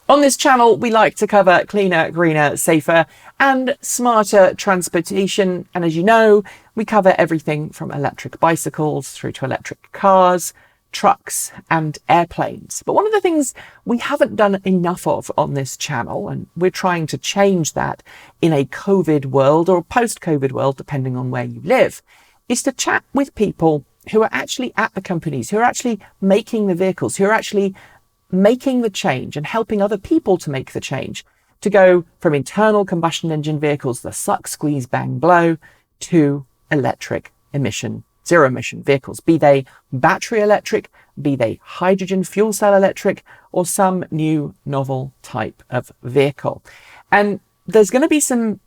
On this channel, we like to cover cleaner, greener, safer and smarter transportation. And as you know, we cover everything from electric bicycles through to electric cars, trucks and airplanes. But one of the things we haven't done enough of on this channel, and we're trying to change that in a COVID world or post-COVID world, depending on where you live, is to chat with people who are actually at the companies, who are actually making the vehicles, who are actually making the change and helping other people to make the change to go from internal combustion engine vehicles, the suck, squeeze, bang, blow, to electric zero emission vehicles, be they battery electric, be they hydrogen fuel cell electric, or some new novel type of vehicle. And there's going to be some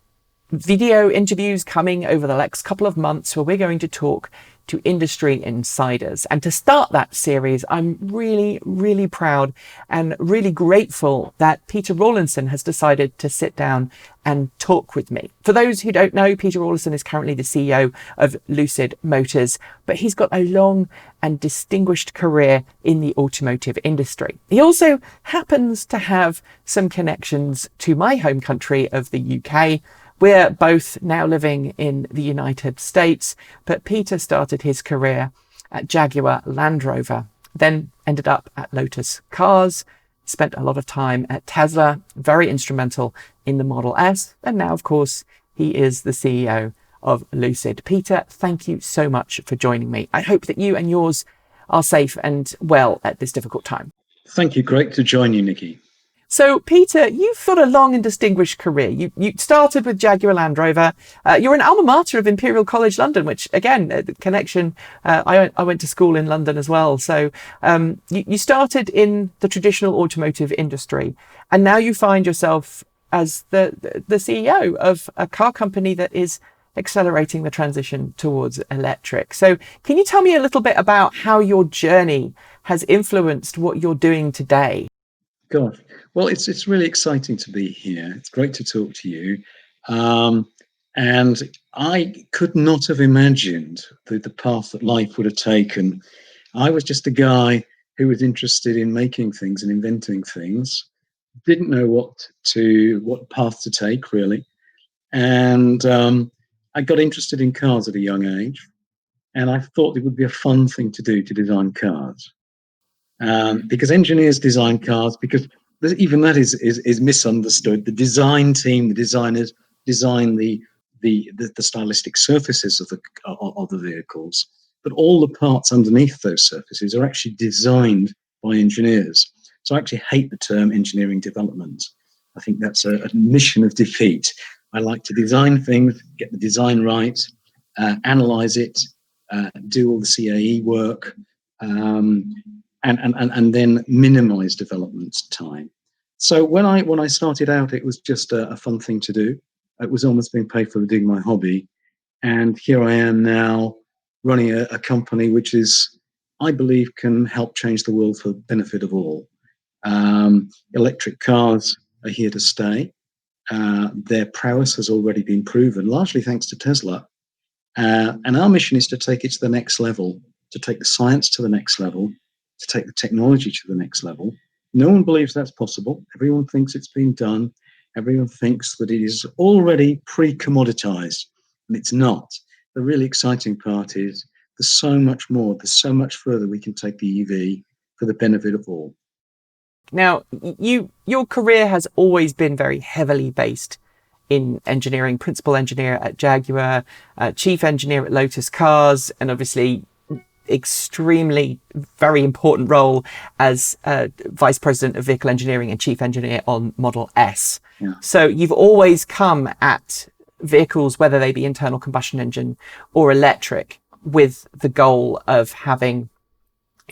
video interviews coming over the next couple of months where we're going to talk to industry insiders. And to start that series, I'm really, really proud and really grateful that Peter Rawlinson has decided to sit down and talk with me. For those who don't know, Peter Rawlinson is currently the CEO of Lucid Motors, but he's got a long and distinguished career in the automotive industry. He also happens to have some connections to my home country of the UK. We're both now living in the United States, but Peter started his career at Jaguar Land Rover, then ended up at Lotus Cars, spent a lot of time at Tesla, very instrumental in the Model S, and now, of course, he is the CEO of Lucid. Peter, thank you so much for joining me. I hope that you and yours are safe and well at this difficult time. Thank you. Great to join you, Nikki. So, Peter, you've got a long and distinguished career. You started with Jaguar Land Rover. You're an alma mater of Imperial College London, which, again, the connection, I went to school in London as well. So you started in the traditional automotive industry, and now you find yourself as the CEO of a car company that is accelerating the transition towards electric. So can you tell me a little bit about how your journey has influenced what you're doing today? Gosh, well, it's really exciting to be here. It's great to talk to you. And I could not have imagined the path that life would have taken. I was just a guy who was interested in making things and inventing things, didn't know what path to take, really. And I got interested in cars at a young age, and I thought it would be a fun thing to do to design cars. Because engineers design cars, because even that is misunderstood. The design team, the designers, design the stylistic surfaces of the vehicles, but all the parts underneath those surfaces are actually designed by engineers. So I actually hate the term engineering development. I think that's a mission of defeat. I like to design things, get the design right, analyze it, do all the CAE work, and then minimize development time. So when I started out, it was just a fun thing to do. It was almost being paid for doing my hobby. And here I am now running a company which is, I believe, can help change the world for the benefit of all. Electric cars are here to stay. Their prowess has already been proven, largely thanks to Tesla. And our mission is to take it to the next level, to take the science to the next level, to take the technology to the next level. No one believes that's possible. Everyone thinks it's been done. Everyone thinks that it is already pre-commoditized, and it's not. The really exciting part is there's so much more, there's so much further we can take the EV for the benefit of all. Now, your career has always been very heavily based in engineering, principal engineer at Jaguar, chief engineer at Lotus Cars, and obviously extremely very important role as vice president of vehicle engineering and chief engineer on Model S. Yeah. So you've always come at vehicles, whether they be internal combustion engine or electric, with the goal of having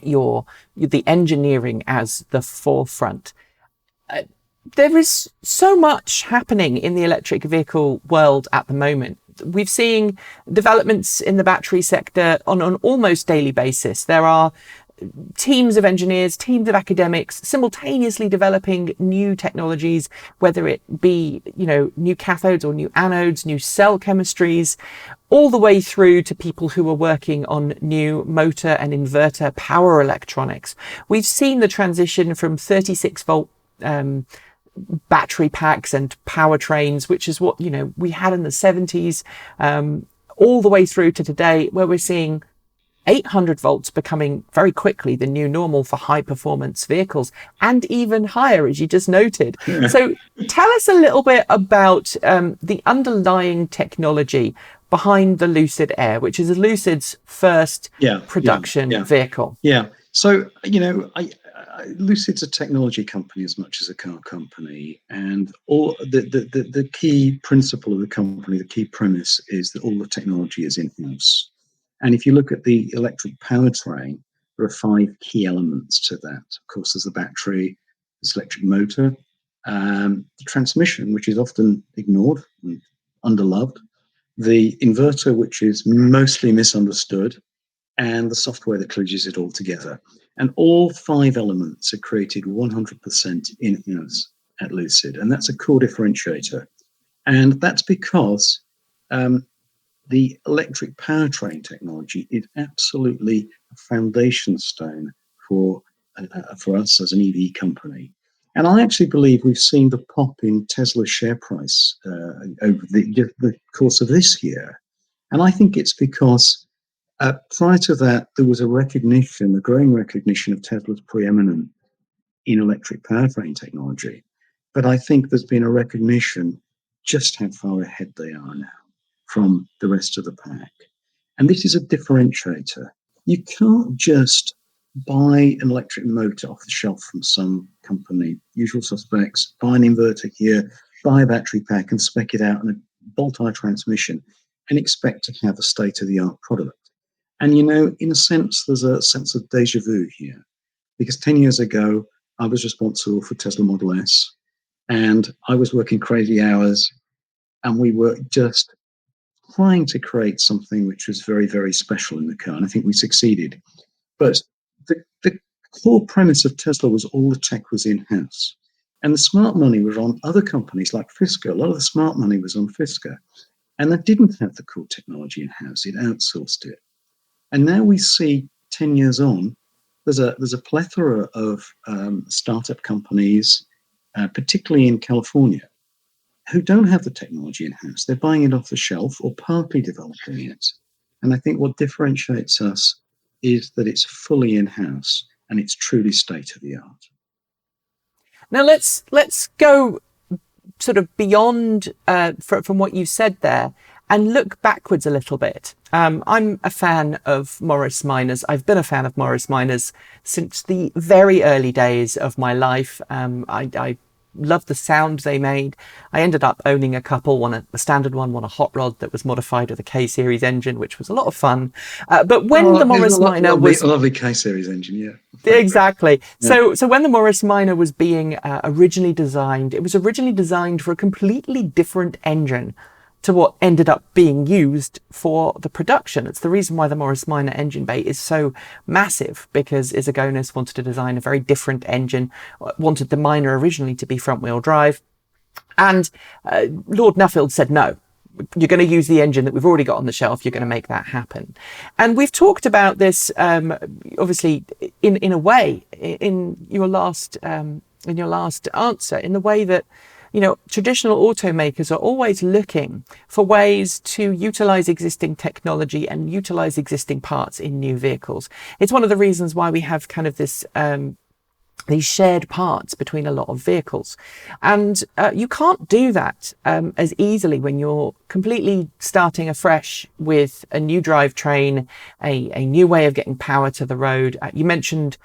the engineering as the forefront. There is so much happening in the electric vehicle world at the moment. We've seen developments in the battery sector on an almost daily basis. There are teams of engineers, teams of academics simultaneously developing new technologies, whether it be, new cathodes or new anodes, new cell chemistries, all the way through to people who are working on new motor and inverter power electronics. We've seen the transition from 36 volt battery packs and powertrains, which is what, we had in the 70s, all the way through to today, where we're seeing 800 volts becoming very quickly the new normal for high performance vehicles, and even higher, as you just noted. So tell us a little bit about the underlying technology behind the Lucid Air, which is Lucid's first production vehicle. Yeah. So, Lucid's a technology company as much as a car company, and all the key principle of the company, the key premise, is that all the technology is in-house. And if you look at the electric powertrain, there are 5 key elements to that. Of course, there's the battery, there's electric motor, the transmission, which is often ignored and underloved, the inverter, which is mostly misunderstood, and the software that kludges it all together. And all 5 elements are created 100% in-house at Lucid, and that's a core differentiator. And that's because the electric powertrain technology is absolutely a foundation stone for us as an EV company. And I actually believe we've seen the pop in Tesla's share price over the course of this year. And I think it's because prior to that, there was a growing recognition of Tesla's preeminence in electric powertrain technology. But I think there's been a recognition just how far ahead they are now from the rest of the pack. And this is a differentiator. You can't just buy an electric motor off the shelf from some company, usual suspects, buy an inverter here, buy a battery pack and spec it out in a bolt-on transmission and expect to have a state-of-the-art product. And, in a sense, there's a sense of deja vu here. Because 10 years ago, I was responsible for Tesla Model S, and I was working crazy hours, and we were just trying to create something which was very, very special in the car. And I think we succeeded. But the core premise of Tesla was all the tech was in-house. And the smart money was on other companies like Fisker. A lot of the smart money was on Fisker. And that didn't have the core technology in-house. It outsourced it. And now we see 10 years on, there's a plethora of startup companies, particularly in California, who don't have the technology in-house. They're buying it off the shelf or partly developing it. And I think what differentiates us is that it's fully in-house and it's truly state-of-the-art. Now let's go sort of beyond from what you said there and look backwards a little bit. I'm a fan of Morris Minors. I've been a fan of Morris Minors since the very early days of my life. I loved the sound they made. I ended up owning a couple, one a standard one a hot rod that was modified with a K-series engine, which was a lot of fun. But when the Morris Minor was... A lovely K-series engine, yeah. Exactly. Yeah. So when the Morris Minor was being originally designed, it was originally designed for a completely different engine to what ended up being used for the production. It's the reason why the Morris Minor engine bay is so massive, because Izagonis wanted to design a very different engine, wanted the Minor originally to be front-wheel drive. And Lord Nuffield said, no, you're going to use the engine that we've already got on the shelf. You're going to make that happen. And we've talked about this, obviously, in a way, in your last answer, in the way that traditional automakers are always looking for ways to utilize existing technology and utilize existing parts in new vehicles. It's one of the reasons why we have kind of this these shared parts between a lot of vehicles. And you can't do that as easily when you're completely starting afresh with a new drivetrain, a new way of getting power to the road. You mentioned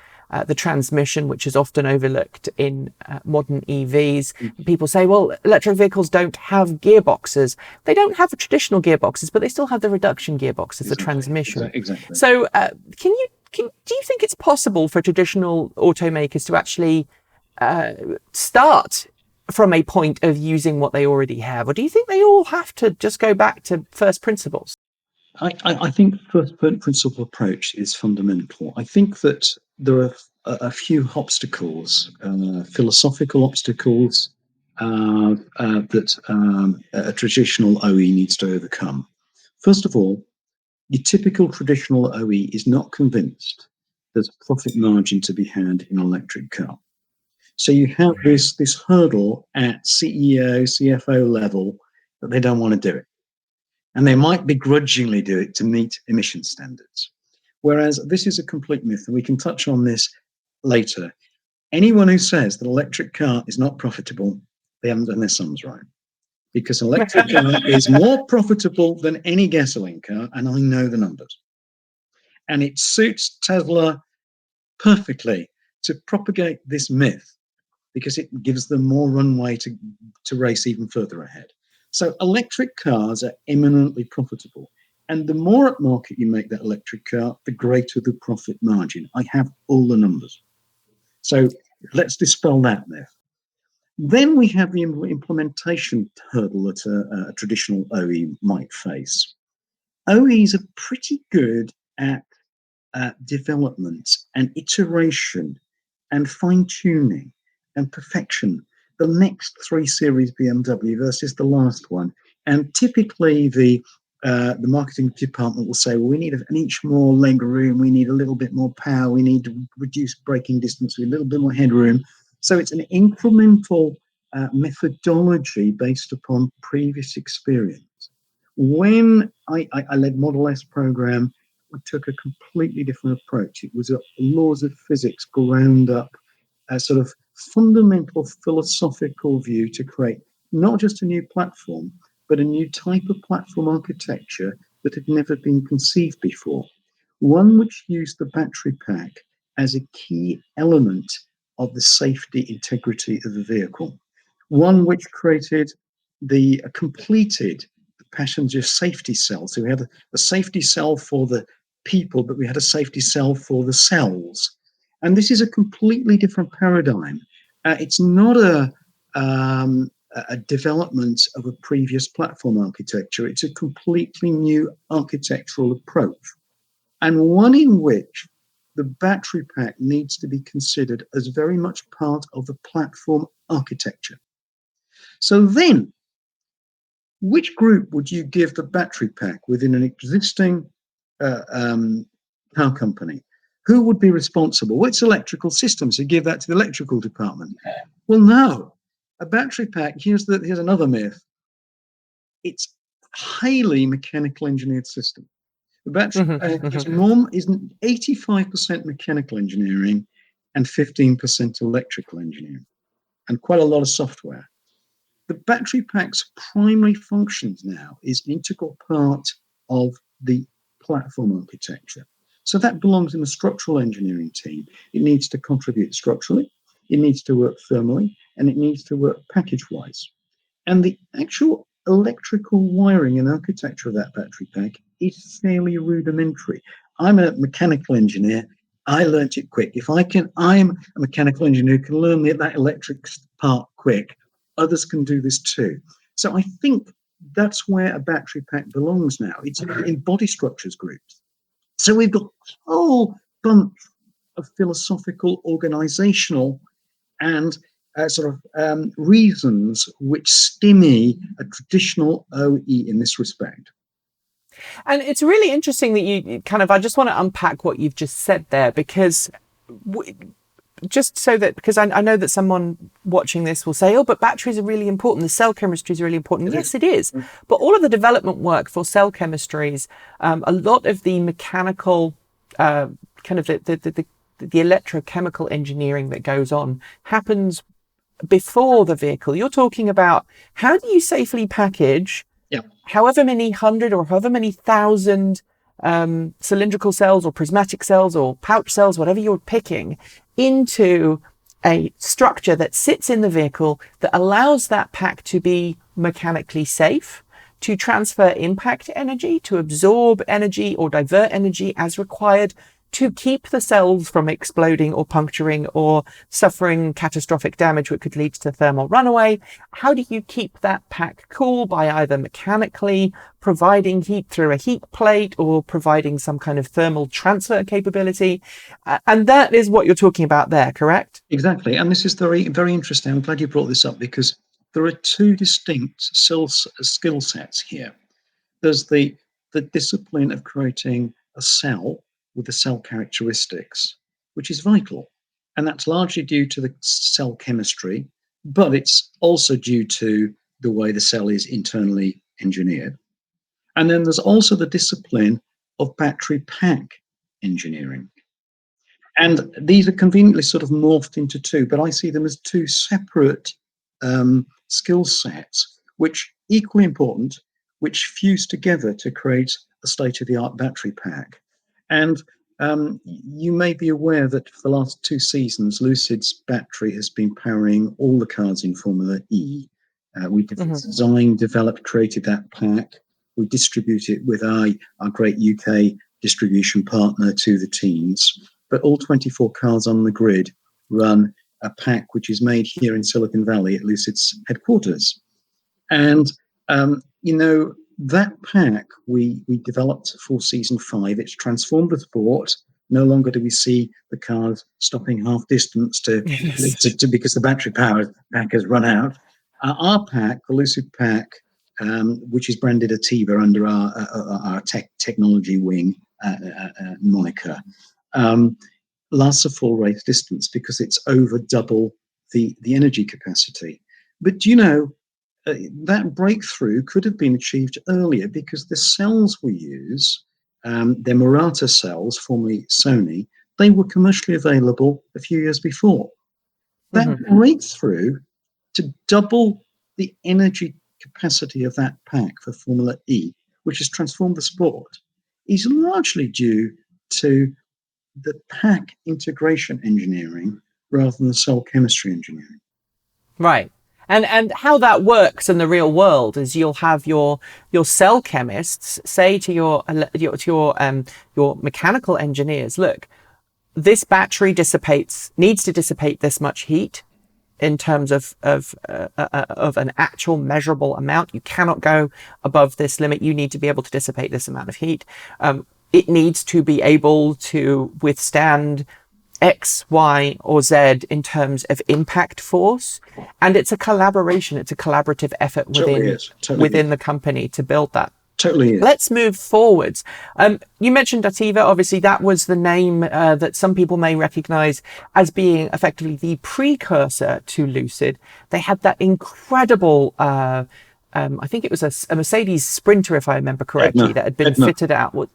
the transmission, which is often overlooked in modern EVs. People say, well, electric vehicles don't have gearboxes. They don't have traditional gearboxes, but they still have the reduction gearboxes, the transmission. Exactly. So do you think it's possible for traditional automakers to actually start from a point of using what they already have? Or do you think they all have to just go back to first principles? I think first principle approach is fundamental. I think that there are a few obstacles, philosophical obstacles that a traditional OE needs to overcome. First of all, your typical traditional OE is not convinced there's a profit margin to be had in an electric car. So you have this hurdle at CEO, CFO level that they don't want to do it. And they might begrudgingly do it to meet emission standards. Whereas this is a complete myth, and we can touch on this later. Anyone who says that electric car is not profitable, they haven't done their sums right. Because electric car is more profitable than any gasoline car, and I know the numbers. And it suits Tesla perfectly to propagate this myth because it gives them more runway to race even further ahead. So electric cars are eminently profitable. And the more upmarket you make that electric car, the greater the profit margin. I have all the numbers. So let's dispel that myth. Then we have the implementation hurdle that a traditional OE might face. OEs are pretty good at development and iteration and fine-tuning and perfection. The next 3 Series BMW versus the last one. And typically the marketing department will say, well, we need an inch more leg room, we need a little bit more power, we need to reduce braking distance with a little bit more headroom. So it's an incremental methodology based upon previous experience. When I led Model S program, we took a completely different approach. It was a laws of physics ground up, a sort of fundamental philosophical view to create not just a new platform, but a new type of platform architecture that had never been conceived before. One which used the battery pack as a key element of the safety integrity of the vehicle. One which completed the passenger safety cell. So we had a safety cell for the people, but we had a safety cell for the cells. And this is a completely different paradigm. It's not a development of a previous platform architecture. It's a completely new architectural approach, and one in which the battery pack needs to be considered as very much part of the platform architecture. So then, which group would you give the battery pack within an existing car company? Who would be responsible? Which electrical systems? You give that to the electrical department? Well, no. A battery pack, here's another myth. It's a highly mechanical engineered system. The battery pack is 85% mechanical engineering and 15% electrical engineering, and quite a lot of software. The battery pack's primary functions now is an integral part of the platform architecture. So that belongs in the structural engineering team. It needs to contribute structurally, it needs to work thermally, and it needs to work package-wise. And the actual electrical wiring and architecture of that battery pack is fairly rudimentary. I'm a mechanical engineer. I learnt it quick. I'm a mechanical engineer who can learn that electric part quick. Others can do this too. So I think that's where a battery pack belongs now. It's in body structures groups. So we've got a whole bunch of philosophical, organizational, and reasons which stymie a traditional OE in this respect. And it's really interesting that you I just want to unpack what you've just said there, because because I know that someone watching this will say, oh, but batteries are really important. The cell chemistry is really important. Yes, it is. But all of the development work for cell chemistries, a lot of the mechanical, the electrochemical engineering that goes on happens before the vehicle. You're talking about how do you safely package however many hundred or however many thousand cylindrical cells or prismatic cells or pouch cells, whatever you're picking, into a structure that sits in the vehicle that allows that pack to be mechanically safe, to transfer impact energy, to absorb energy or divert energy as required, to keep the cells from exploding or puncturing or suffering catastrophic damage which could lead to thermal runaway. How do you keep that pack cool? By either mechanically providing heat through a heat plate or providing some kind of thermal transfer capability. And that is what you're talking about there, correct? Exactly. And this is very, very interesting. I'm glad you brought this up, because there are two distinct skill sets here. There's the discipline of creating a cell with the cell characteristics, which is vital. And that's largely due to the cell chemistry, but it's also due to the way the cell is internally engineered. And then there's also the discipline of battery pack engineering. And these are conveniently sort of morphed into two, but I see them as two separate skill sets, which equally important, which fuse together to create a state-of-the-art battery pack. And you may be aware that for the last 2 seasons, Lucid's battery has been powering all the cars in Formula E. We designed, developed, created that pack. We distribute it with our great UK distribution partner to the teams. But all 24 cars on the grid run a pack which is made here in Silicon Valley at Lucid's headquarters. And, that pack we developed for season 5. It's transformed the sport. No longer do we see the cars stopping half distance to because the battery power pack has run out. Our pack, the Lucid pack, which is branded Aotearoa under our technology wing moniker, lasts a full race distance because it's over double the energy capacity. But that breakthrough could have been achieved earlier because the cells we use, they're Murata cells, formerly Sony, they were commercially available a few years before. That breakthrough to double the energy capacity of that pack for Formula E, which has transformed the sport, is largely due to the pack integration engineering rather than the cell chemistry engineering. Right. And how that works in the real world is you'll have your cell chemists say to your mechanical engineers, look, this battery needs to dissipate this much heat in terms of an actual measurable amount. You cannot go above this limit. You need to be able to dissipate this amount of heat. It needs to be able to withstand X, Y, or Z in terms of impact force. And it's a collaboration. It's a collaborative effort within the company to build that. Totally is. Let's move forwards. You mentioned Aotearoa. Obviously, that was the name that some people may recognize as being effectively the precursor to Lucid. They had that incredible, I think it was a Mercedes Sprinter, if I remember correctly, that had been fitted out with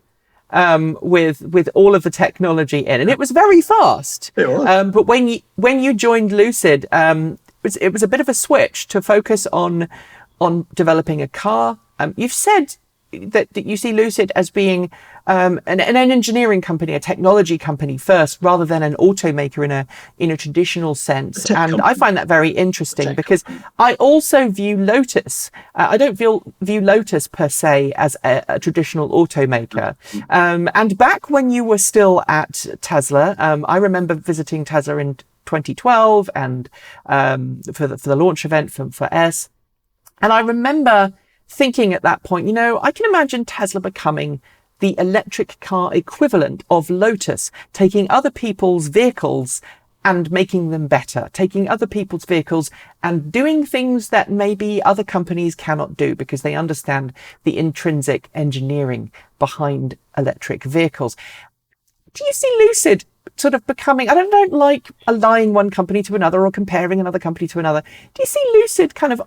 all of the technology in, and it was very fast. It was. But when you joined Lucid, it was a bit of a switch to focus on developing a car. You've said that you see Lucid as being an engineering company, a technology company first, rather than an automaker in a traditional sense. And company. I find that very interesting because I also view Lotus. I don't view Lotus per se as a traditional automaker. And back when you were still at Tesla, I remember visiting Tesla in 2012 and for the launch event for S. And I remember thinking at that point, I can imagine Tesla becoming the electric car equivalent of Lotus, taking other people's vehicles and making them better, taking other people's vehicles and doing things that maybe other companies cannot do because they understand the intrinsic engineering behind electric vehicles. Do you see Lucid sort of becoming, I don't like aligning one company to another or comparing another company to another. Do you see Lucid kind of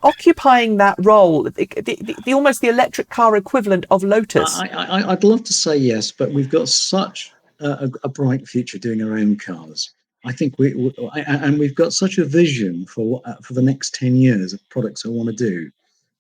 occupying that role, the almost the electric car equivalent of Lotus? I'd love to say yes, but we've got such a bright future doing our own cars. I think we've got such a vision for the next 10 years of products I want to do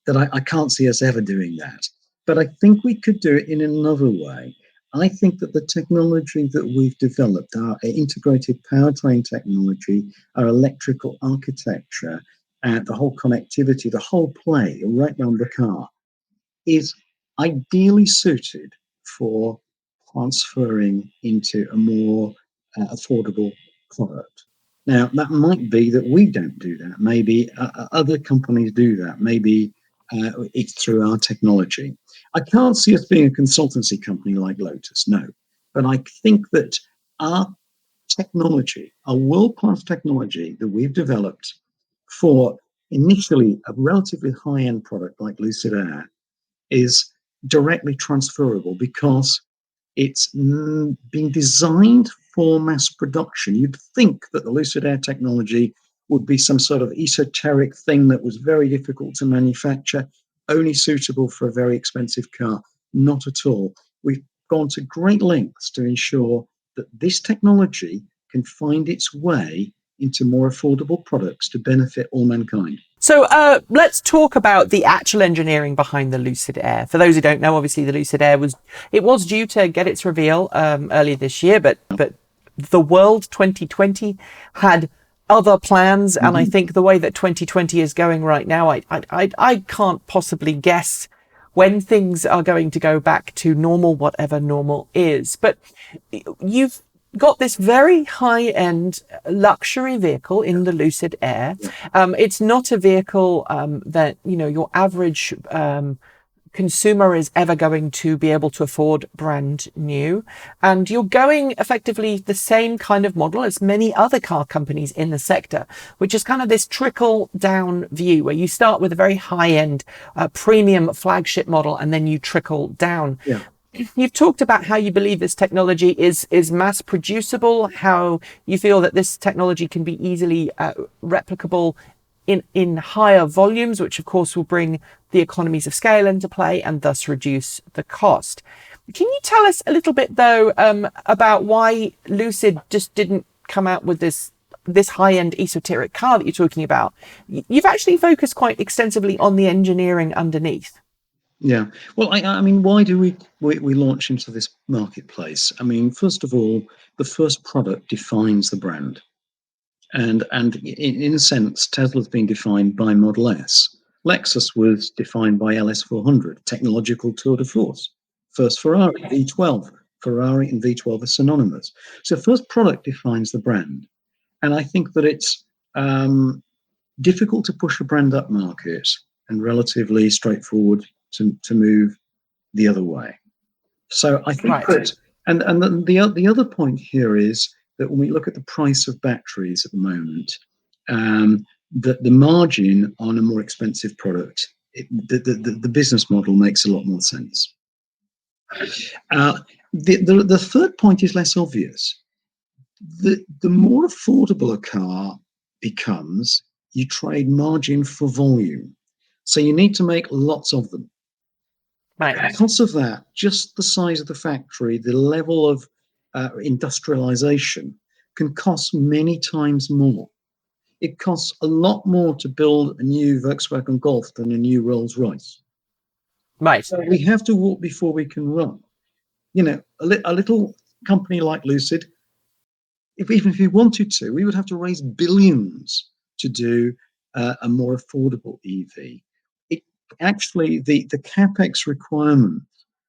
that I can't see us ever doing that. But I think we could do it in another way. I think that the technology that we've developed, our integrated powertrain technology, our electrical architecture, the whole connectivity, the whole play right around the car is ideally suited for transferring into a more affordable product. Now, that might be that we don't do that. Maybe other companies do that. Maybe it's through our technology. I can't see us being a consultancy company like Lotus, no. But I think that our technology, our world-class technology that we've developed for initially a relatively high-end product like Lucid Air is directly transferable because it's been designed for mass production. You'd think that the Lucid Air technology would be some sort of esoteric thing that was very difficult to manufacture, only suitable for a very expensive car. Not at all. We've gone to great lengths to ensure that this technology can find its way into more affordable products to benefit all mankind. So let's talk about the actual engineering behind the Lucid Air. For those who don't know, obviously the Lucid Air was due to get its reveal earlier this year, but the world 2020 had other plans, and I think the way that 2020 is going right now, I can't possibly guess when things are going to go back to normal, whatever normal is. But you've got this very high-end luxury vehicle in the Lucid Air. It's not a vehicle that your average consumer is ever going to be able to afford brand new, and you're going effectively the same kind of model as many other car companies in the sector, which is kind of this trickle down view where you start with a very high-end premium flagship model and then you trickle down. You've talked about how you believe this technology is mass producible, how you feel that this technology can be easily replicable in higher volumes, which of course will bring the economies of scale into play and thus reduce the cost. Can you tell us a little bit though about why Lucid just didn't come out with this high-end esoteric car that you're talking about? You've actually focused quite extensively on the engineering underneath. Yeah. Well, I mean, why do we launch into this marketplace? I mean, first of all, the first product defines the brand. And in a sense, Tesla's been defined by Model S. Lexus was defined by LS400, technological tour de force. First Ferrari, V12. Ferrari and V12 are synonymous. So first product defines the brand. And I think that it's difficult to push a brand up market and relatively straightforward to move the other way. So I think that, and the other point here is that when we look at the price of batteries at the moment, that the margin on a more expensive product, the business model makes a lot more sense. The third point is less obvious. The more affordable a car becomes, you trade margin for volume. So you need to make lots of them. Because of that, just the size of the factory, the level of industrialization can cost many times more. It costs a lot more to build a new Volkswagen Golf than a new Rolls Royce. So we have to walk before we can run. A little company like Lucid, even if we wanted to, we would have to raise billions to do a more affordable EV. Actually, the capex requirements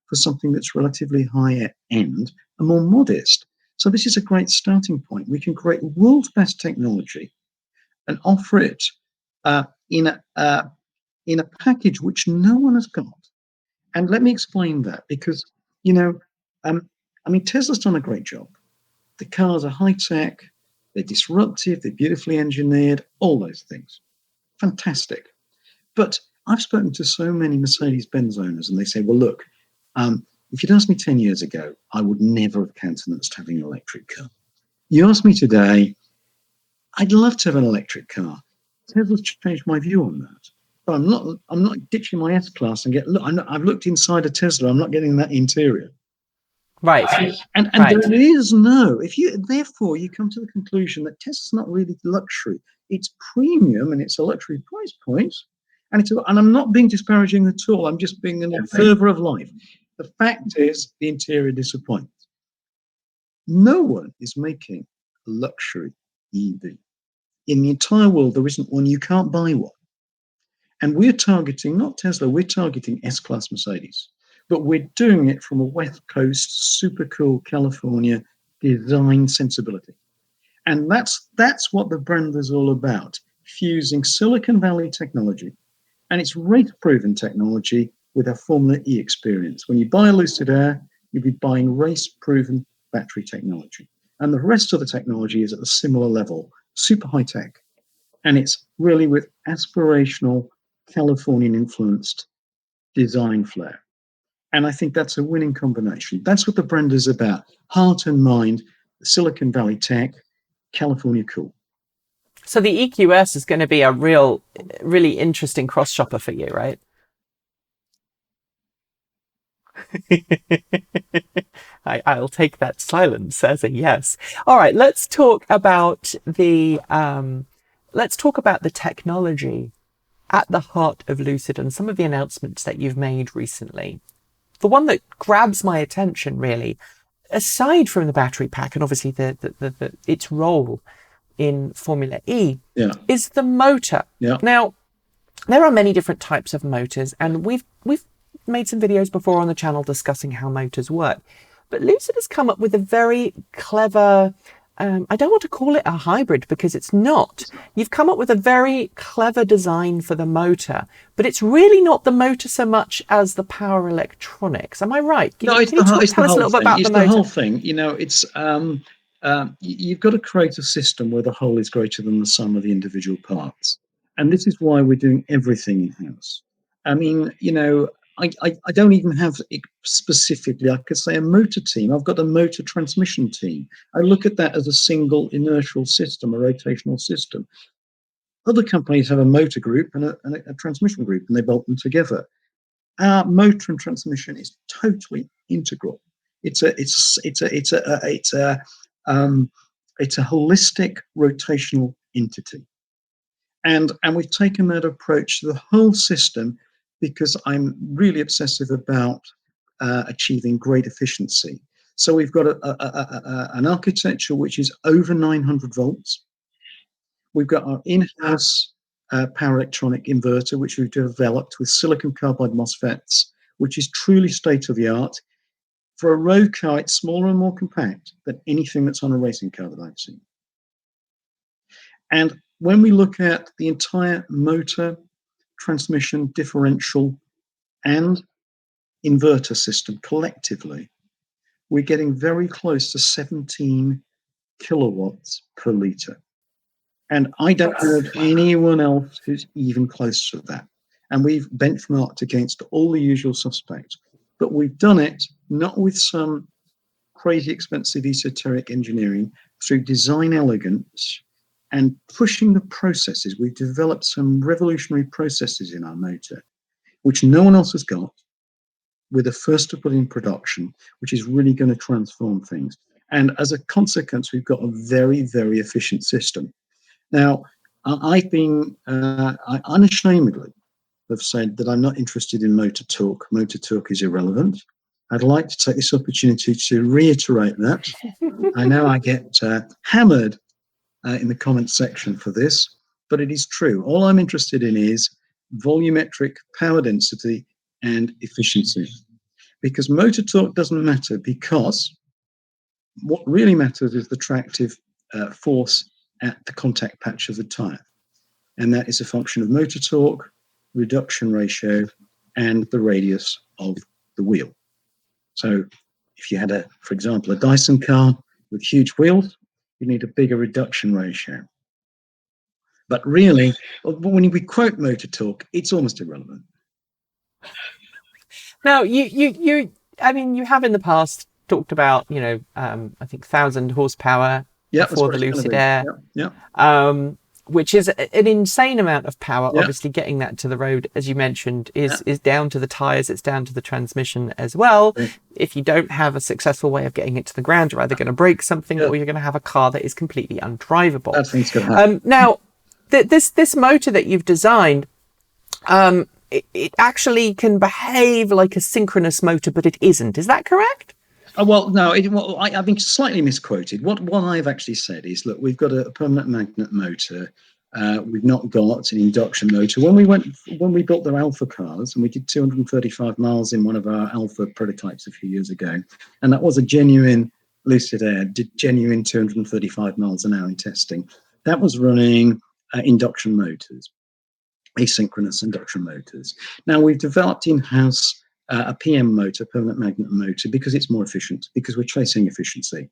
for something that's relatively higher end are more modest. So this is a great starting point. We can create world's best technology and offer it in a package which no one has got. And let me explain that, because Tesla's done a great job. The cars are high tech, they're disruptive, they're beautifully engineered, all those things. Fantastic. But I've spoken to so many Mercedes-Benz owners, and they say, well, look, if you'd asked me 10 years ago, I would never have countenanced having an electric car. You ask me today, I'd love to have an electric car. Tesla's changed my view on that. But I'm not ditching my S-Class and I've looked inside a Tesla, I'm not getting that interior. And there is therefore you come to the conclusion that Tesla's not really luxury. It's premium and it's a luxury price point. And I'm not being disparaging at all. I'm just being an observer of life. The fact is, the interior disappoints. No one is making a luxury EV. In the entire world, there isn't one. You can't buy one. And we're targeting, not Tesla, we're targeting S-Class Mercedes. But we're doing it from a West Coast, super cool California design sensibility. And that's what the brand is all about, fusing Silicon Valley technology and it's race-proven technology with our Formula E experience. When you buy a Lucid Air, you'll be buying race-proven battery technology. And the rest of the technology is at a similar level, super high-tech. And it's really with aspirational, Californian-influenced design flair. And I think that's a winning combination. That's what the brand is about, heart and mind, Silicon Valley tech, California cool. So the EQS is going to be a really interesting cross shopper for you, right? I'll take that silence as a yes. All right, let's talk about the technology at the heart of Lucid and some of the announcements that you've made recently. The one that grabs my attention, really, aside from the battery pack and obviously its role in Formula E, is the motor. Yeah. Now, there are many different types of motors, and we've made some videos before on the channel discussing how motors work. But Lucid has come up with a very clever, I don't want to call it a hybrid because it's not. You've come up with a very clever design for the motor, but it's really not the motor so much as the power electronics. Am I right? Can you tell us a little bit about the motor? It's the whole thing. You know, it's you've got to create a system where the whole is greater than the sum of the individual parts. And this is why we're doing everything in-house. I mean, you know, I don't even have specifically, I could say, a motor team. I've got a motor transmission team. I look at that as a single inertial system, a rotational system. Other companies have a motor group and a transmission group, and they bolt them together. Our motor and transmission is totally integral. It's a holistic rotational entity. And we've taken that approach to the whole system because I'm really obsessive about achieving great efficiency. So we've got an architecture which is over 900 volts. We've got our in-house power electronic inverter, which we've developed with silicon carbide MOSFETs, which is truly state-of-the-art. For a road car, it's smaller and more compact than anything that's on a racing car that I've seen. And when we look at the entire motor, transmission, differential, and inverter system collectively, we're getting very close to 17 kilowatts per litre. And I don't know of anyone else who's even close to that. And we've benchmarked against all the usual suspects. But we've done it not with some crazy expensive esoteric engineering, through design elegance and pushing the processes. We've developed some revolutionary processes in our motor, which no one else has got. We're the first to put in production, which is really going to transform things. And as a consequence, we've got a very, very efficient system. Now, I've been, I unashamedly have said that I'm not interested in motor torque. Motor torque is irrelevant. I'd like to take this opportunity to reiterate that. I know I get hammered in the comments section for this, but it is true. All I'm interested in is volumetric power density and efficiency. Because motor torque doesn't matter, because what really matters is the tractive force at the contact patch of the tyre. And that is a function of motor torque, reduction ratio, and the radius of the wheel. So if you had, for example, a Dyson car with huge wheels, you need a bigger reduction ratio. But really, when we quote motor torque, it's almost irrelevant. Now, you have in the past talked about, I think 1,000 horsepower for the Lucid Air. Which is an insane amount of power. Yep. Obviously, getting that to the road, as you mentioned, is down to the tyres, it's down to the transmission as well. Yep. If you don't have a successful way of getting it to the ground, you're either going to break something or you're going to have a car that is completely undrivable. That's what's going to happen. Now, this motor that you've designed, it actually can behave like a synchronous motor, but it isn't. Is that correct? Well, no, I've been slightly misquoted. What I've actually said is, look, we've got a permanent magnet motor. We've not got an induction motor. When we built their Alpha cars, and we did 235 miles in one of our Alpha prototypes a few years ago, and that was a genuine Lucid Air, did genuine 235 miles an hour in testing. That was running induction motors, asynchronous induction motors. Now, we've developed in-house a PM motor, permanent magnet motor, because it's more efficient, because we're chasing efficiency.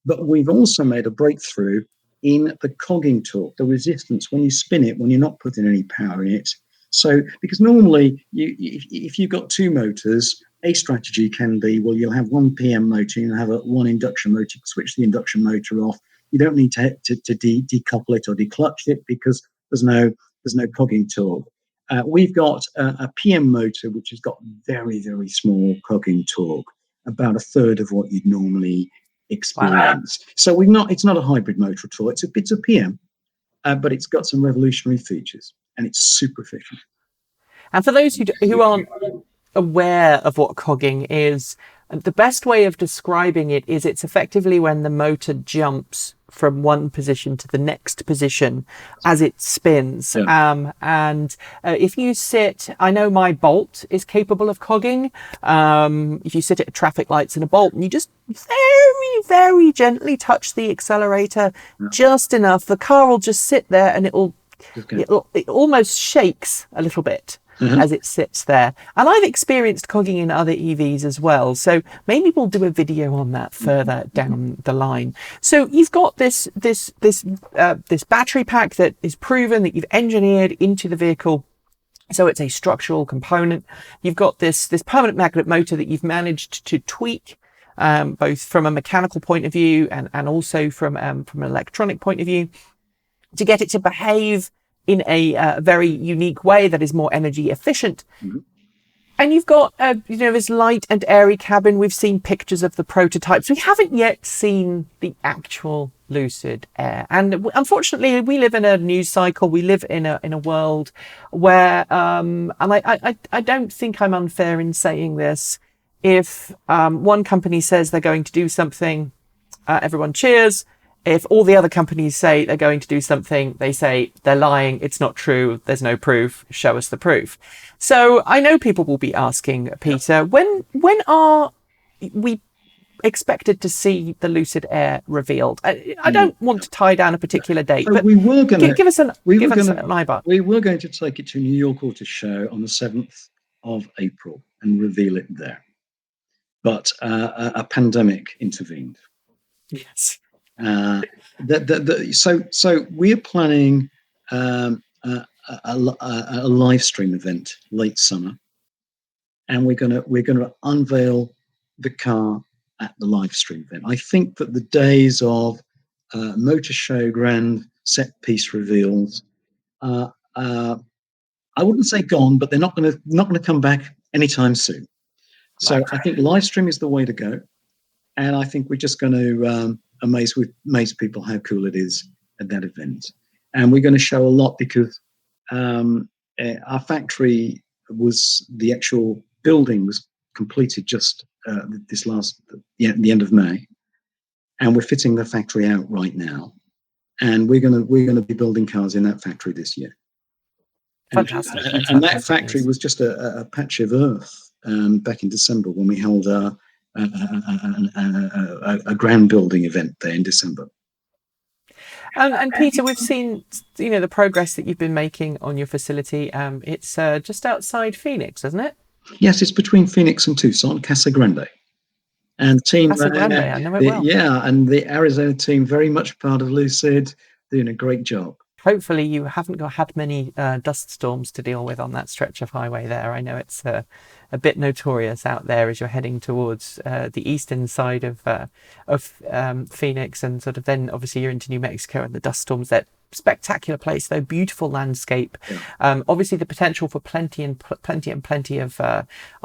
But we've also made a breakthrough in the Cogging torque, the resistance when you spin it, when you're not putting any power in it. So, because normally, if you've got two motors, a strategy can be, well, you'll have one PM motor, you'll have one induction motor, you can switch the induction motor off. You don't need to decouple it or declutch it because there's no cogging torque. We've got a PM motor which has got very, very small cogging torque, about a third of what you'd normally experience. Wow. So it's not a hybrid motor at all. It's a PM, but it's got some revolutionary features and it's super efficient. And for those who aren't aware of what cogging is, the best way of describing it is it's effectively when the motor jumps from one position to the next position as it spins. Yeah. If you sit, I know my Bolt is capable of cogging. If you sit at traffic lights in a Bolt and you just very, very gently touch the accelerator, just enough, the car will just sit there and it almost shakes a little bit. Mm-hmm. As it sits there. And I've experienced cogging in other EVs as well. So maybe we'll do a video on that further down the line. So you've got this battery pack that is proven that you've engineered into the vehicle. So it's a structural component. You've got this permanent magnet motor that you've managed to tweak, both from a mechanical point of view and also from an electronic point of view, to get it to behave in a very unique way that is more energy efficient. Mm-hmm. And you've got this light and airy cabin. We've seen pictures of the prototypes. We haven't yet seen the actual Lucid Air. And unfortunately, we live in a news cycle. We live in a world where, and I don't think I'm unfair in saying this, if one company says they're going to do something, everyone cheers. If all the other companies say they're going to do something, they say they're lying, it's not true, there's no proof, show us the proof. So I know people will be asking, Peter, when are we expected to see the Lucid Air revealed? I don't want to tie down a particular date, but we were going to give us an IBAR. We were going to take it to New York Auto Show on the 7th of April and reveal it there. But a pandemic intervened. Yes. So we're planning a live stream event late summer, and we're gonna unveil the car at the live stream event. I think that the days of motor show grand set piece reveals, I wouldn't say gone, but they're not gonna come back anytime soon. So I think live stream is the way to go, and I think we're just going to amaze people how cool it is at that event. And we're going to show a lot because our factory the actual building was completed just the end of May, and we're fitting the factory out right now, and we're going to be building cars in that factory this year. Fantastic. And that factory was just a patch of earth back in December when we held a grand building event there in December. And Peter, we've seen the progress that you've been making on your facility. It's just outside Phoenix, isn't it? Yes, it's between Phoenix and Tucson, Casa Grande. And team Casa Grande, I know it well. Yeah, and the Arizona team, very much part of Lucid, doing a great job. Hopefully you haven't had many dust storms to deal with on that stretch of highway there. I know it's a bit notorious out there as you're heading towards the eastern side of Phoenix, and sort of then obviously you're into New Mexico and the dust storms. That spectacular place though, beautiful landscape. Yeah. Obviously the potential for plenty of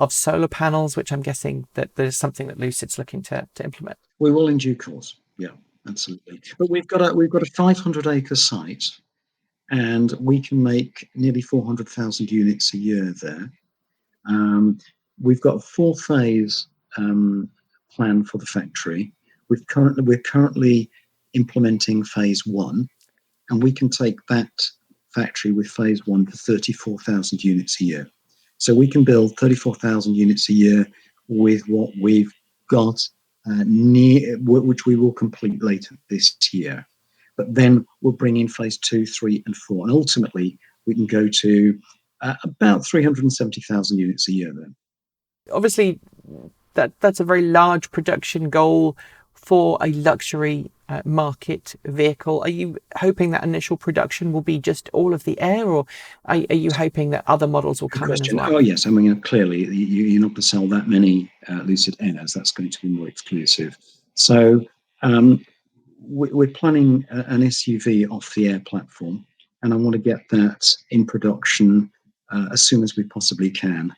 solar panels, which I'm guessing that there's something that Lucid's looking to implement. We will in due course. Yeah, absolutely. But we've got a 500-acre site, and we can make nearly 400,000 units a year there. We've got a 4-phase plan for the factory. We're currently implementing phase 1, and we can take that factory with phase 1 to 34,000 units a year. So we can build 34,000 units a year with what we've got which we will complete later this year. But then we'll bring in phase 2, 3, and 4, and ultimately we can go to about 370,000 units a year then. Obviously, that's a very large production goal for a luxury market vehicle? Are you hoping that initial production will be just all of the Air, or are you hoping that other models will Good come in as question. well? Oh, yes. I mean, clearly, you're not going to sell that many Lucid Airs. That's going to be more exclusive. So we're planning an SUV off the Air platform, and I want to get that in production as soon as we possibly can.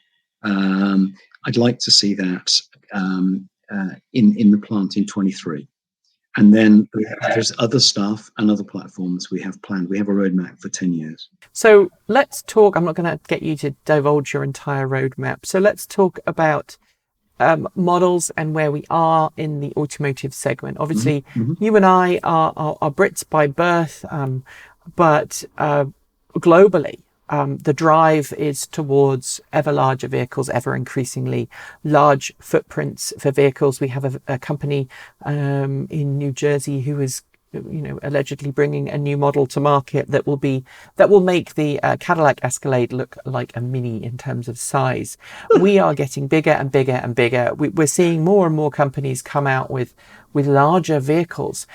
I'd like to see that in the plant in 23. And then there's other stuff and other platforms we have planned. We have a roadmap for 10 years. So let's talk. I'm not going to get you to divulge your entire roadmap. So let's talk about models and where we are in the automotive segment. Obviously, you and I are Brits by birth, but globally, the drive is towards ever larger vehicles, ever increasingly large footprints for vehicles. We have a company in New Jersey who is, allegedly bringing a new model to market that will make the Cadillac Escalade look like a Mini in terms of size. We are getting bigger and bigger and bigger. We're seeing more and more companies come out with larger vehicles.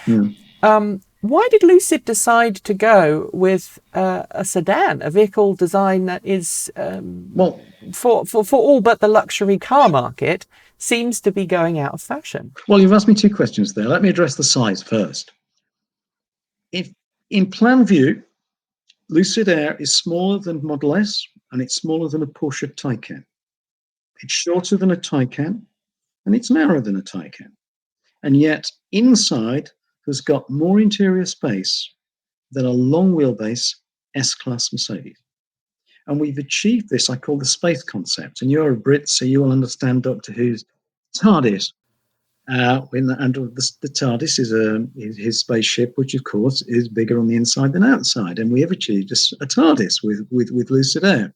Why did Lucid decide to go with a sedan, a vehicle design that is, for all but the luxury car market, seems to be going out of fashion? Well, you've asked me two questions there. Let me address the size first. If in plan view, Lucid Air is smaller than Model S, and it's smaller than a Porsche Taycan. It's shorter than a Taycan, and it's narrower than a Taycan. And yet, inside has got more interior space than a long wheelbase S-Class Mercedes. And we've achieved this, I call the space concept. And you're a Brit, so you will understand Doctor Who's TARDIS. And the TARDIS is his spaceship, which of course is bigger on the inside than outside. And we have achieved a TARDIS with Lucid Air.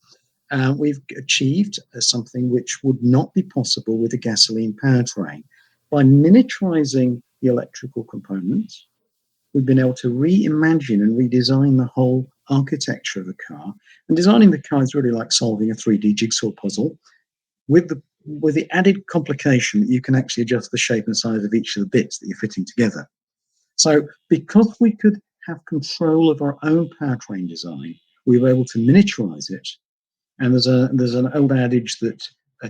We've achieved something which would not be possible with a gasoline powertrain. By miniaturizing the electrical components, we've been able to reimagine and redesign the whole architecture of the car. And designing the car is really like solving a 3D jigsaw puzzle with the added complication that you can actually adjust the shape and size of each of the bits that you're fitting together. So because we could have control of our own powertrain design, we were able to miniaturize it. And there's an old adage that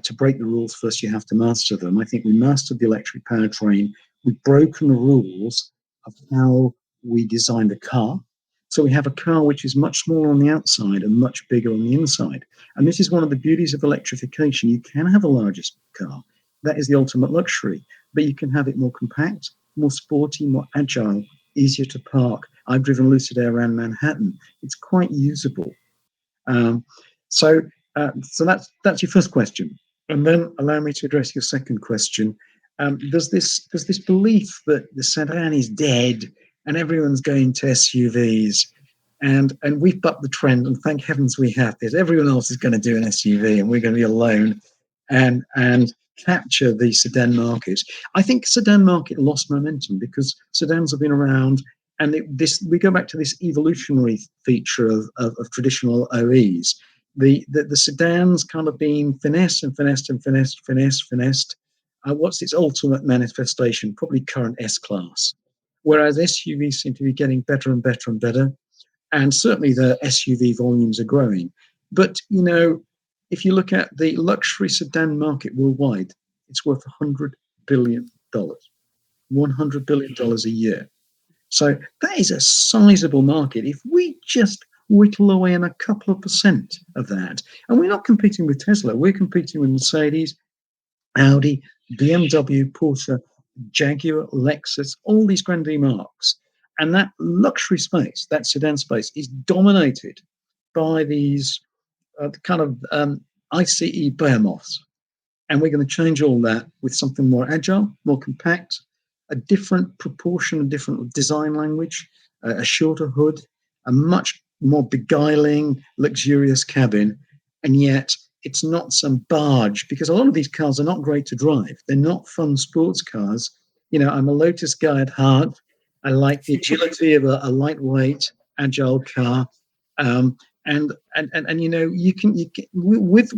to break the rules, first you have to master them. I think we mastered the electric powertrain. We've broken the rules of how we design the car. So we have a car which is much smaller on the outside and much bigger on the inside. And this is one of the beauties of electrification. You can have a larger car. That is the ultimate luxury. But you can have it more compact, more sporty, more agile, easier to park. I've driven Lucid Air around Manhattan. It's quite usable. So that's your first question. And then allow me to address your second question. There's this belief that the sedan is dead and everyone's going to SUVs, and we've bucked the trend, and thank heavens we have, because everyone else is going to do an SUV and we're going to be alone and capture the sedan market. I think sedan market lost momentum because sedans have been around, and we go back to this evolutionary feature of traditional OEs. The sedans kind of being finessed. What's its ultimate manifestation? Probably current S-Class. Whereas SUVs seem to be getting better and better and better. And certainly the SUV volumes are growing. But, if you look at the luxury sedan market worldwide, it's worth $100 billion. $100 billion a year. So that is a sizable market. If we just whittle away on a couple of percent of that, and we're not competing with Tesla, we're competing with Mercedes, Audi, BMW, Porsche, Jaguar, Lexus, all these grande marques. And that luxury space, that sedan space, is dominated by these ICE behemoths. And we're going to change all that with something more agile, more compact, a different proportion, a different design language, a shorter hood, a much more beguiling, luxurious cabin. And yet it's not some barge, because a lot of these cars are not great to drive. They're not fun sports cars. I'm a Lotus guy at heart. I like the agility of a lightweight, agile car. And you can with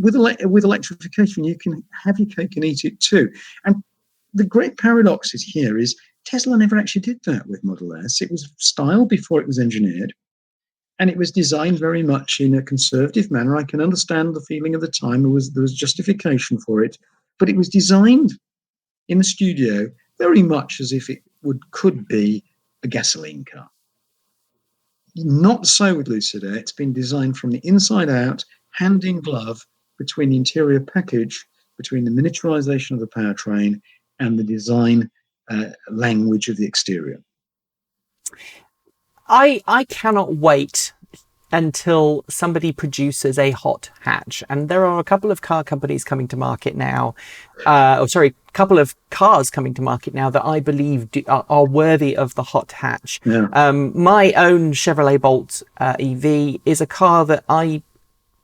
electrification, you can have your cake and eat it too. And the great paradox is Tesla never actually did that with Model S. It was style before it was engineered. And it was designed very much in a conservative manner. I can understand the feeling of the time. There was justification for it, but it was designed in the studio very much as if it could be a gasoline car. Not so with Lucid Air. It's been designed from the inside out, hand in glove, between the interior package, between the miniaturization of the powertrain and the design language of the exterior. I cannot wait until somebody produces a hot hatch, and there are a couple of car companies coming to market now, a couple of cars coming to market now that I believe are worthy of the hot hatch. Yeah. My own Chevrolet Bolt EV is a car that I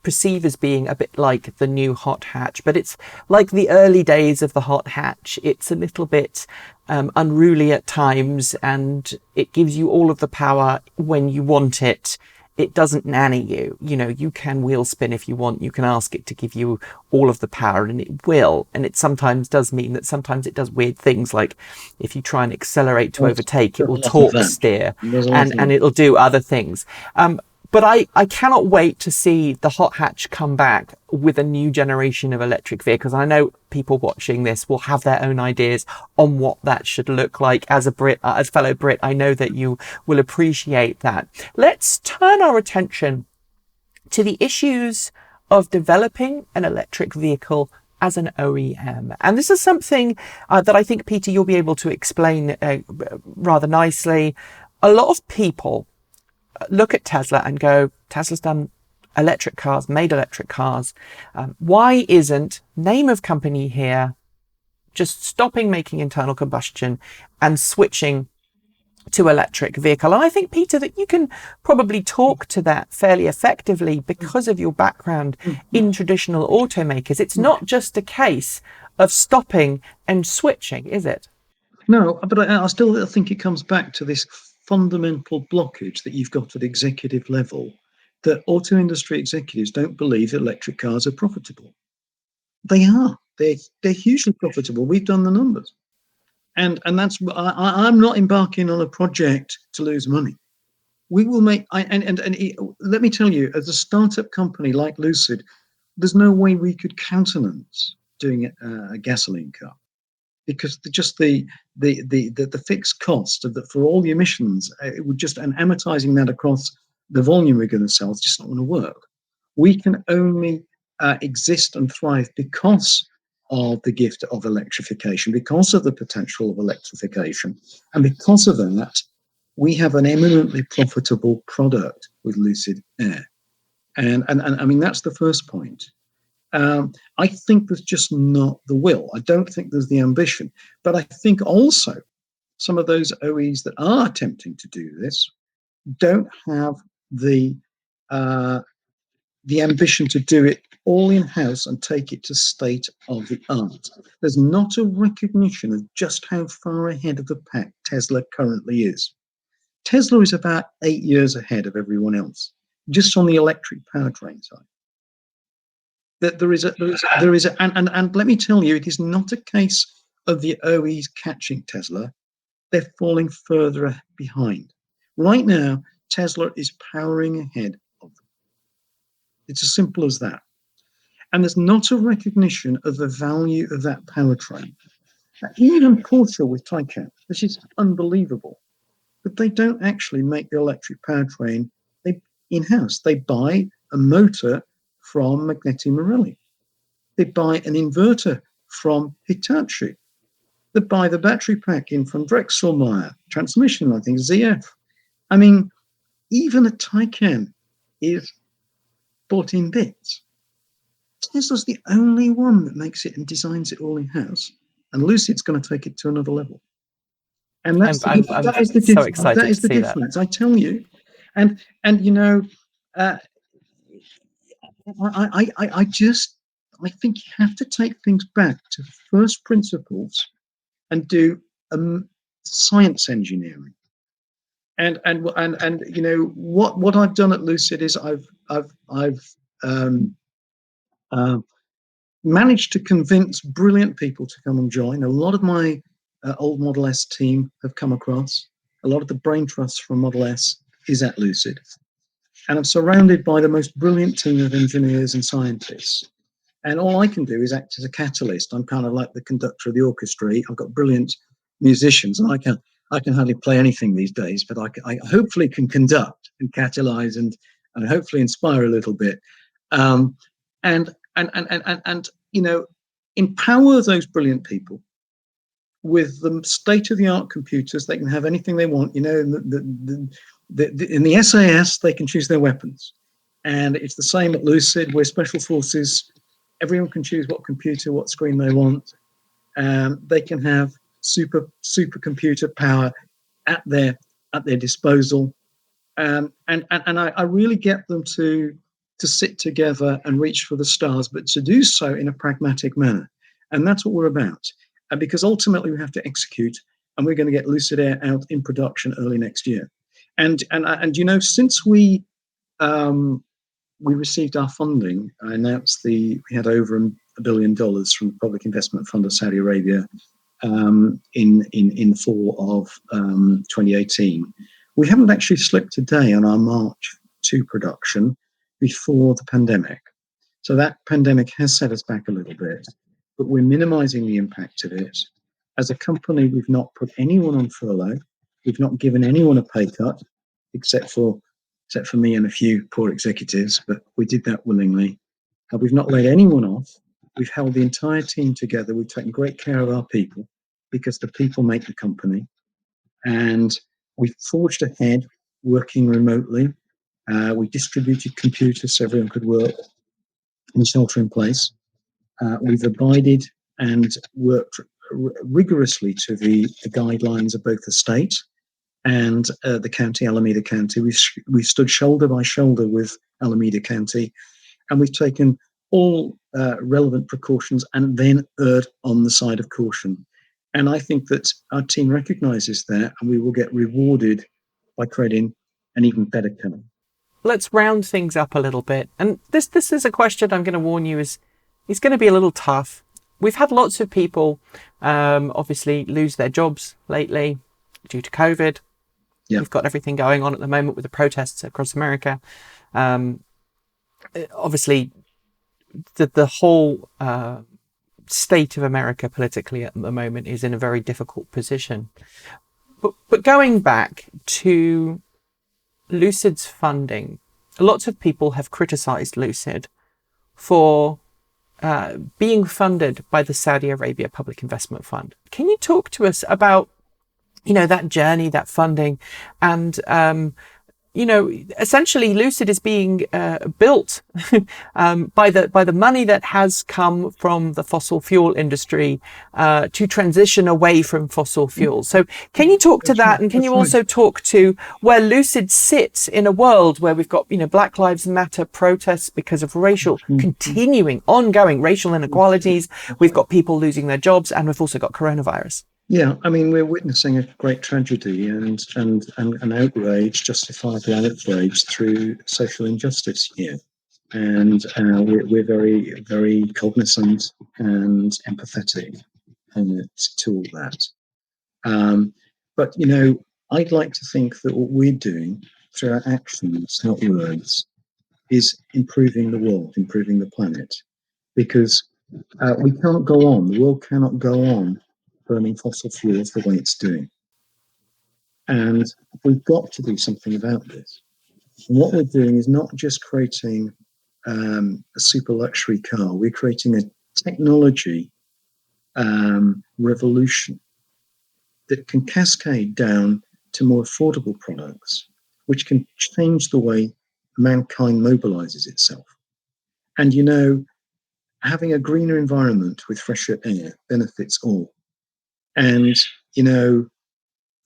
perceive as being a bit like the new hot hatch, but it's like the early days of the hot hatch. It's a little bit unruly at times, and it gives you all of the power when you want it. It doesn't nanny you. You know, you can wheel spin if you want. You can ask it to give you all of the power, and it will. And it sometimes does mean that sometimes it does weird things, like if you try and accelerate to overtake, it will torque steer, and it'll do other things. But I cannot wait to see the hot hatch come back with a new generation of electric vehicles. I know people watching this will have their own ideas on what that should look like. As a Brit, as a fellow Brit, I know that you will appreciate that. Let's turn our attention to the issues of developing an electric vehicle as an OEM. And this is something that I think, Peter, you'll be able to explain rather nicely. A lot of people look at Tesla and go, Tesla's done electric cars, made electric cars. Why isn't, name of company here, just stopping making internal combustion and switching to electric vehicle? And I think, Peter, that you can probably talk to that fairly effectively because of your background in traditional automakers. It's not just a case of stopping and switching, is it? No, but I still think it comes back to this fundamental blockage that you've got at executive level, that auto industry executives don't believe that electric cars are profitable. They are. They're hugely profitable. We've done the numbers. And that's, I'm not embarking on a project to lose money. We will make, let me tell you, as a startup company like Lucid, there's no way we could countenance doing a gasoline car, because the fixed cost of for all the emissions, it would just, and amortizing that across the volume we're going to sell is just not going to work. We can only exist and thrive because of the gift of electrification, because of the potential of electrification, and because of that, we have an eminently profitable product with Lucid Air. And I mean, that's the first point. I think there's just not the will. I don't think there's the ambition. But I think also some of those OEs that are attempting to do this don't have the ambition to do it all in-house and take it to state of the art. There's not a recognition of just how far ahead of the pack Tesla currently is. Tesla is about 8 years ahead of everyone else, just on the electric powertrain side. That there is and let me tell you, it is not a case of the OEs catching Tesla. They're falling further behind. Right now, Tesla is powering ahead of them. It's as simple as that. And there's not a recognition of the value of that powertrain. Now, even Porsche with Taycan, this is unbelievable, but they don't actually make the electric powertrain in-house. They buy a motor from Magneti Marelli. They buy an inverter from Hitachi. They buy the battery pack in from Drexelmeier. Transmission, I think, ZF. I mean, even a Taycan is bought in bits. Tesla's the only one that makes it and designs it all in-house. And Lucid's going to take it to another level. And that is the so excited that is the difference. I tell you. And you know, I think you have to take things back to first principles and do science engineering. And you know what I've done at Lucid is I've managed to convince brilliant people to come and join. A lot of my old Model S team have come across. A lot of the brain trust from Model S is at Lucid. And I'm surrounded by the most brilliant team of engineers and scientists. And all I can do is act as a catalyst. I'm kind of like the conductor of the orchestra. I've got brilliant musicians, and I can hardly play anything these days, but I hopefully can conduct and catalyze and hopefully inspire a little bit, and you know, empower those brilliant people with the state of the art computers. They can have anything they want. You know, in the SAS they can choose their weapons, and it's the same at Lucid. We're special forces. Everyone can choose what computer, what screen they want. They can have supercomputer power at their disposal, and I really get them to sit together and reach for the stars, but to do so in a pragmatic manner, and that's what we're about. And because ultimately we have to execute, and we're going to get Lucid Air out in production early next year. And you know, since we received our funding, I announced we had over $1 billion from the Public Investment Fund of Saudi Arabia in fall of 2018. We haven't actually slipped a day on our march to production before the pandemic. So that pandemic has set us back a little bit, but we're minimizing the impact of it. As a company, we've not put anyone on furlough. We've not given anyone a pay cut, except for me and a few poor executives, but we did that willingly. We've not laid anyone off. We've held the entire team together. We've taken great care of our people because the people make the company. And we forged ahead working remotely. We distributed computers so everyone could work in shelter in place. We've abided and worked rigorously to the guidelines of both the state and the county, Alameda County. We stood shoulder by shoulder with Alameda County, and we've taken all relevant precautions and then erred on the side of caution. And I think that our team recognizes that, and we will get rewarded by creating an even better car. Let's round things up a little bit. And this is a question I'm going to warn you is going to be a little tough. We've had lots of people obviously lose their jobs lately due to COVID. Yeah. We've got everything going on at the moment with the protests across America. Obviously, the whole state of America politically at the moment is in a very difficult position. But going back to Lucid's funding, lots of people have criticised Lucid for being funded by the Saudi Arabia Public Investment Fund. Can you talk to us about, you know, that journey, that funding, and you know, essentially Lucid is being built by the money that has come from the fossil fuel industry to transition away from fossil fuels. So can you talk to that? And can you also talk to where Lucid sits in a world where we've got, you know, Black Lives Matter protests because of continuing, ongoing racial inequalities. We've got people losing their jobs, and we've also got coronavirus. Yeah, I mean, we're witnessing a great tragedy and outrage, justifiable outrage through social injustice here. And we're very, very cognizant and empathetic to all that. But, you know, I'd like to think that what we're doing through our actions, not words, is improving the world, improving the planet. Because we can't go on, the world cannot go on burning fossil fuels the way it's doing. And we've got to do something about this. And what we're doing is not just creating a super luxury car, we're creating a technology revolution that can cascade down to more affordable products, which can change the way mankind mobilizes itself. And, you know, having a greener environment with fresher air benefits all. And, you know,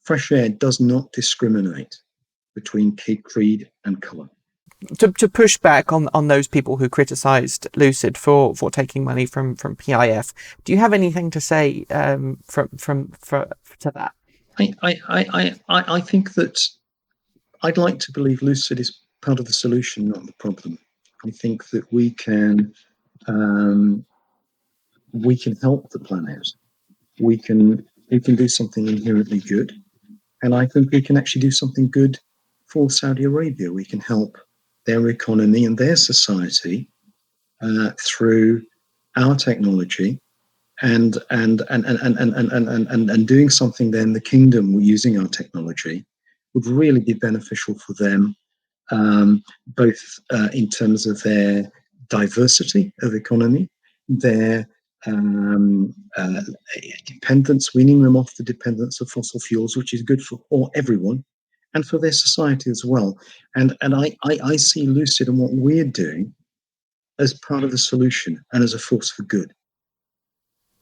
fresh air does not discriminate between creed and colour. To push back on those people who criticised Lucid for taking money from PIF, do you have anything to say to that? I think that I'd like to believe Lucid is part of the solution, not the problem. I think that we can help the planet. We can we can do something inherently good. And I think we can actually do something good for Saudi Arabia. We can help their economy and their society through our technology, and doing something there in the kingdom using our technology would really be beneficial for them, both in terms of their diversity of economy, their dependence, weaning them off the dependence of fossil fuels, which is good for everyone, and for their society as well. And I see Lucid and what we're doing as part of the solution and as a force for good.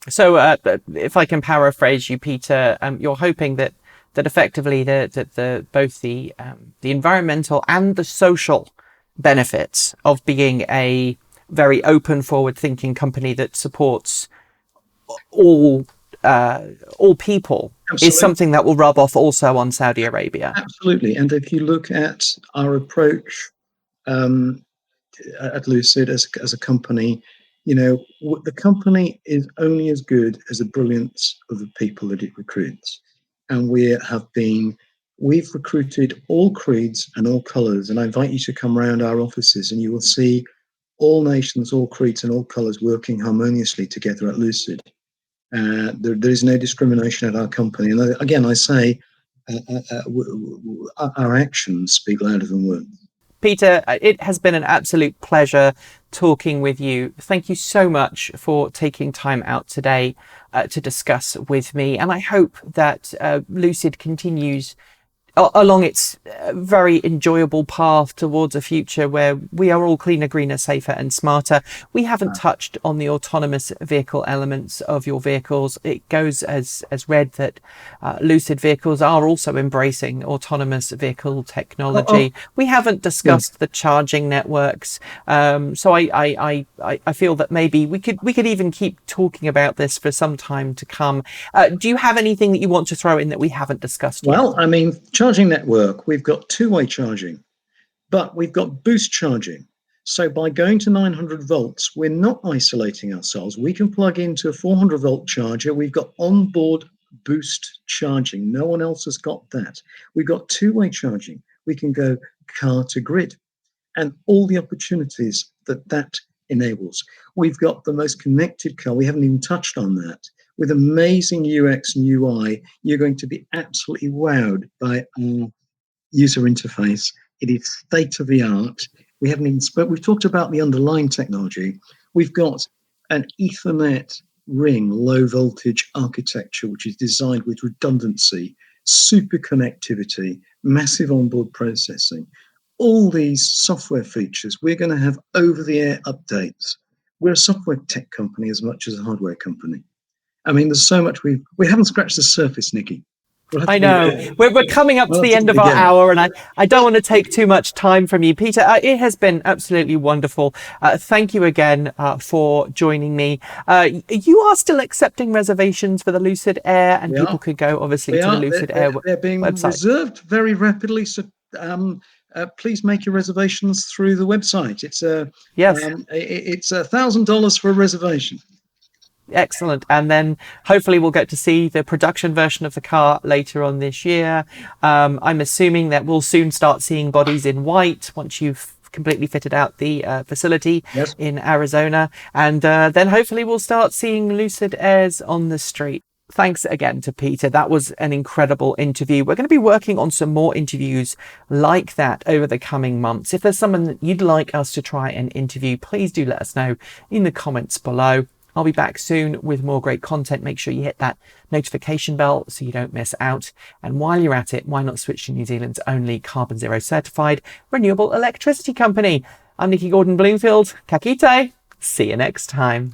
So if I can paraphrase you, Peter, you're hoping that effectively the both the environmental and the social benefits of being a very open, forward-thinking company that supports all people Absolutely. Is something that will rub off also on Saudi Arabia. Absolutely. And if you look at our approach at Lucid as a company, the company is only as good as the brilliance of the people that it recruits. And we've recruited all creeds and all colours. And I invite you to come around our offices and you will see all nations, all creeds and all colours working harmoniously together at Lucid. There is no discrimination at our company. And again, I say our actions speak louder than words. Peter, it has been an absolute pleasure talking with you. Thank you so much for taking time out today to discuss with me. And I hope that Lucid continues along its very enjoyable path towards a future where we are all cleaner, greener, safer and smarter. We haven't touched on the autonomous vehicle elements of your vehicles. It goes as read that Lucid vehicles are also embracing autonomous vehicle technology. We haven't discussed the charging networks. So I feel that maybe we could even keep talking about this for some time to come. Do you have anything that you want to throw in that we haven't discussed yet? Well, I mean, charging network, we've got two-way charging, but we've got boost charging. So by going to 900 volts, we're not isolating ourselves. We can plug into a 400 volt charger. We've got onboard boost charging. No one else has got that. We've got two-way charging. We can go car to grid and all the opportunities that enables. We've got the most connected car. We haven't even touched on that. With amazing UX and UI, you're going to be absolutely wowed by our user interface. It is state of the art. We haven't even spoke. We've talked about the underlying technology. We've got an Ethernet ring, low voltage architecture, which is designed with redundancy, super connectivity, massive onboard processing. All these software features, we're going to have over-the-air updates. We're a software tech company as much as a hardware company. I mean, there's so much we haven't scratched the surface, Nikki. I know. We're coming up to the end of our hour, and I don't want to take too much time from you. Peter, it has been absolutely wonderful. Thank you again for joining me. You are still accepting reservations for the Lucid Air, and people could go, obviously, to the Lucid Air website. They're being reserved very rapidly, so please make your reservations through the website. It's $1,000 for a reservation. Excellent. And then hopefully we'll get to see the production version of the car later on this year. I'm assuming that we'll soon start seeing bodies in white once you've completely fitted out the facility in Arizona. And then hopefully we'll start seeing Lucid Airs on the street. Thanks again to Peter. That was an incredible interview. We're going to be working on some more interviews like that over the coming months. If there's someone that you'd like us to try and interview, please do let us know in the comments below. I'll be back soon with more great content. Make sure you hit that notification bell so you don't miss out. And while you're at it, why not switch to New Zealand's only carboNZero certified renewable electricity company? I'm Nikki Gordon-Bloomfield. Ka kite. See you next time.